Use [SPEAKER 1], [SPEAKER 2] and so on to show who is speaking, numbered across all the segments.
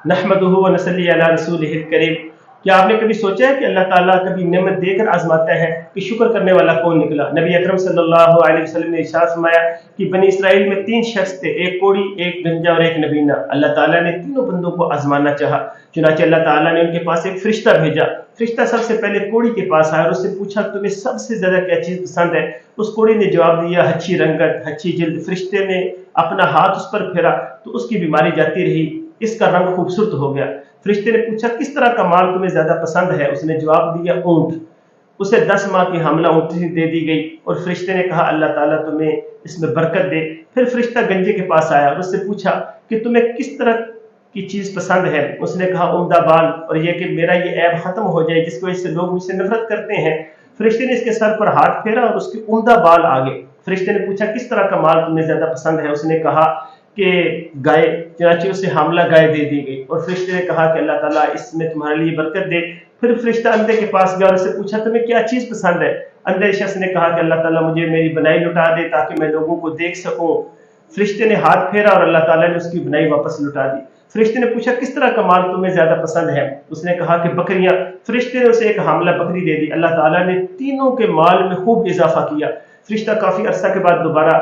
[SPEAKER 1] नहमदुहु व नसल्ली अला रसूलिहिल करीम। क्या आपने कभी सोचा है कि अल्लाह ताला कभी नेमत देकर आजमाता है कि शुक्र करने वाला कौन निकला? नबी अकरम सल्लल्लाहु अलैहि वसल्लम ने इरशाद फरमाया कि बनी इसराइल में 3 शख्स थे, एक कोढ़ी, एक गंजा और एक नबीना। अल्लाह ताला ने तीनों बंदों को आजमाना चाहा, चुनांचे अल्लाह ताला ने उनके पास एक फरिश्ता भेजा। फरिश्ता सबसे पहले कोढ़ी के पास आया और उससे पूछा तुम्हें सबसे ज्यादा क्या चीज पसंद है? उस कोढ़ी ने जवाब दिया अच्छी रंगत, अच्छी जिल्द। फरिश्ते ने अपना हाथ उस पर फेरा तो उसकी बीमारी जाती रही, इसका रंग खूबसूरत हो गया। फरिश्ते ने पूछा किस तरह का माल तुम्हें ज्यादा पसंद है? उसने जवाब दिया ऊंट। उसे 10 माह की हमला ऊँटनी दे दी गई और फरिश्ते ने कहा अल्लाह ताला तुम्हें इसमें बरकत दे। फिर फरिश्ता गंजे के पास आया और उससे पूछा कि तुम्हें किस तरह की चीज पसंद है? उसने कहा उम्दा बाल, और यह कि मेरा ये ऐब खत्म हो जाए जिसकी वजह से लोग मुझसे नफरत करते हैं। फरिश्ते ने इसके सर पर हाथ फेरा और उसके उम्दा बाल आ गए। फरिश्ते ने पूछा किस तरह का माल तुम्हें ज्यादा पसंद है? उसने कहा कि गाय, चुनांचे उसे हमला गाय दे दी गई और फरिश्ते ने कहा कि अल्लाह ताला इसमें तुम्हारे लिए बरकत दे। फिर फरिश्ता अंधे के पास गया और उससे पूछा तुम्हें क्या चीज पसंद है? अंधे शख्स ने कहा कि अल्लाह ताला मुझे मेरी बनाई लुटा दे ताकि मैं लोगों को देख सकूं। फरिश्ते ने हाथ फेरा और अल्लाह ताला ने उसकी बनाई वापस लुटा दी। फरिश्ते ने पूछा किस तरह का माल तुम्हें ज्यादा पसंद है? उसने कहा कि बकरियां। फरिश्ते ने उसे एक हमला बकरी दे दी। अल्लाह ताला ने तीनों के माल में खूब इजाफा किया। फरिश्ता काफी अरसा के बाद दोबारा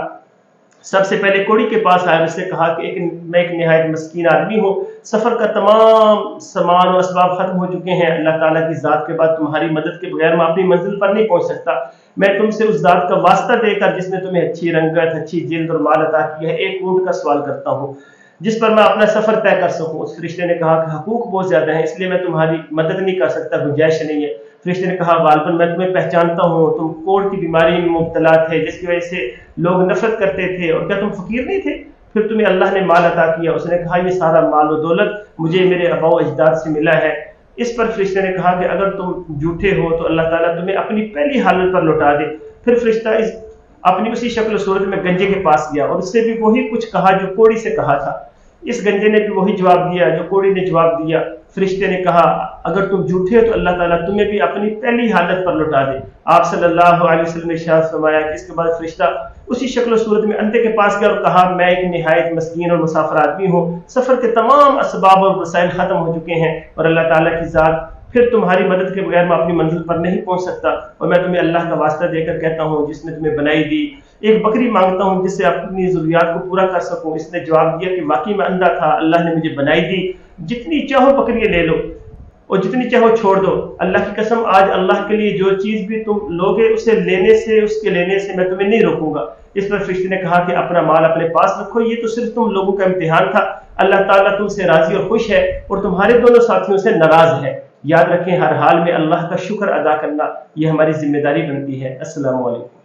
[SPEAKER 1] सबसे पहले कोढ़ी के पास आया, उसने कहा कि मैं एक निहायत मस्कीन आदमी हूँ, सफर का तमाम सामान और असबाब खत्म हो चुके हैं। अल्लाह ताला की जात के बाद तुम्हारी मदद के बगैर मैं अपनी मंजिल पर नहीं पहुंच सकता। मैं तुमसे उस जात का वास्ता देकर जिसने तुम्हें अच्छी रंगत, अच्छी जिल्द और माल अता किया है, एक ऊंट का सवाल करता हूँ जिस पर मैं अपना सफर तय कर सकूं। उस फरिश्ते ने कहा कि हकूक बहुत ज्यादा है इसलिए मैं तुम्हारी मदद नहीं कर सकता, गुंजाइश नहीं है। फरिश्ते ने कहा गालिबन मैं तुम्हें पहचानता हूँ, तुम कोढ़ की बीमारी में मुब्तला थे जिसकी वजह से लोग नफरत करते थे, और क्या तुम फकीर नहीं थे? फिर तुम्हें अल्लाह ने माल अता किया। उसने कहा ये सारा माल और दौलत मुझे मेरे अबा अजदाद से मिला है। इस पर फरिश्ते ने कहा कि अगर तुम झूठे हो तो अल्लाह ताला तुम्हें अपनी पहली हालत पर लौटा दे। फिर फरिश्ता अपनी उसी शक्ल सूरत में गंजे के पास गया और उससे भी वही कुछ कहा जो कोढ़ी से कहा था। इस गंजे ने भी वही जवाब दिया जो कोढ़ी ने जवाब दिया। फरिश्ते ने कहा अगर तुम झूठे हो तो अल्लाह ताला तुम्हें भी अपनी पहली हालत पर लौटा दे। आप सल्लल्लाहु अलैहि वसल्लम ने इरशाद फरमाया कि इसके बाद फरिश्ता उसी शक्ल सूरत में अंधे के पास गया और कहा मैं एक निहायत मस्कीन और मुसाफिर आदमी हूँ, सफर के तमाम असबाब और वसाइल खत्म हो चुके हैं और अल्लाह ताला की जात फिर तुम्हारी मदद के बगैर मैं अपनी मंजिल पर नहीं पहुंच सकता, और मैं तुम्हें अल्लाह का वास्ता देकर कहता हूँ जिसने तुम्हें बनाई दी, एक बकरी मांगता हूँ जिससे अपनी जरूरियात को पूरा कर सकूं। इसने जवाब दिया कि वाकई मैं अंधा था, अल्लाह ने मुझे बनाई दी, जितनी चाहो बकरियां ले लो और जितनी चाहो छोड़ दो। अल्लाह की कसम आज अल्लाह के लिए जो चीज भी तुम लोगे उसे लेने से, उसके लेने से मैं तुम्हें नहीं रोकूंगा। इस पर फरिश्ते ने कहा कि अपना माल अपने पास रखो, ये तो सिर्फ तुम लोगों का इम्तिहान था। अल्लाह ताला तुमसे राजी और खुश है और तुम्हारे दोनों साथियों से नाराज है। याद रखें हर हाल में अल्लाह का शुक्र अदा करना ये हमारी जिम्मेदारी बनती है। अस्सलामु अलैकुम।